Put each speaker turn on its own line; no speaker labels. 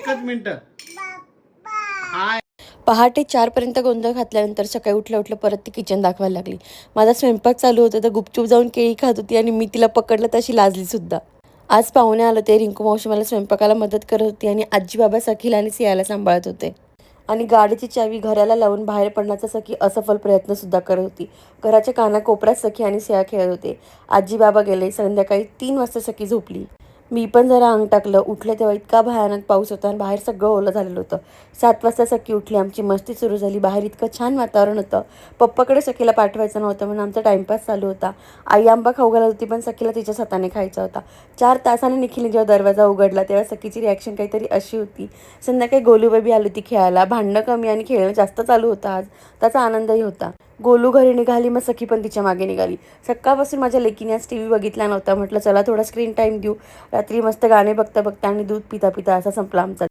एकच मिनिट. हाय.
पहाटे 4 पर्यंत गोंधळ घातल्यानंतर सकाळी उठल्या उठल्या परत ती किचन दाखवायला लागली. माझा स्वयंपाक चालू होता तर गुपचूप जाऊन केळी खात होती आणि मी तिला पकडलं तशी लाजली सुद्धा. आज पाहुणे आले होते. रिंकू मावशी मला स्वयंपाकाला मदत करत होती आणि आजी बाबा सखीला आणि सियाला सांभाळत होते. आणि गाडीची चावी घराला लावून बाहेर पडण्याचा सखी असफल प्रयत्न सुद्धा करत होती. घराच्या कानाकोपऱ्यात सखी आणि सिया खेळत होते. आजी बाबा गेले. संध्याकाळी 3 वाजता सखी झोपली. मी पण जरा अंग टाकलं. उठले तेव्हा इतका भयानक पाऊस होता आणि बाहेर सगळं ओलं झालेलं होतं. 7 वाजता सखी उठली. आमची मस्ती सुरू झाली. बाहेर इतकं छान वातावरण होतं. पप्पाकडे सखीला पाठवायचं नव्हतं म्हणून आमचा टाईमपास चालू होता. आई आंबा खाऊ घालत होती पण सखीला तिच्याच हाताने खायचा होता. 4 तासाने निखिलने जेव्हा दरवाजा उघडला तेव्हा सखीची रिॲक्शन काहीतरी अशी होती. संध्याकाळी गोलू बेबी आली होती खेळायला. भांडणं कमी आणि खेळणं जास्त चालू होतं आज. त्याचा आनंदही होता. गोलू घरी निघाली मग सखी पण तिच्या मागे निघाली. सकाळपासून माझ्या लेकीने आज TV बघितला नव्हता. म्हटलं चला थोडा स्क्रीन टाईम देऊ. रात्री मस्त गाणे बघता बघता आणि दूध पिता पिता असा संपला आमचा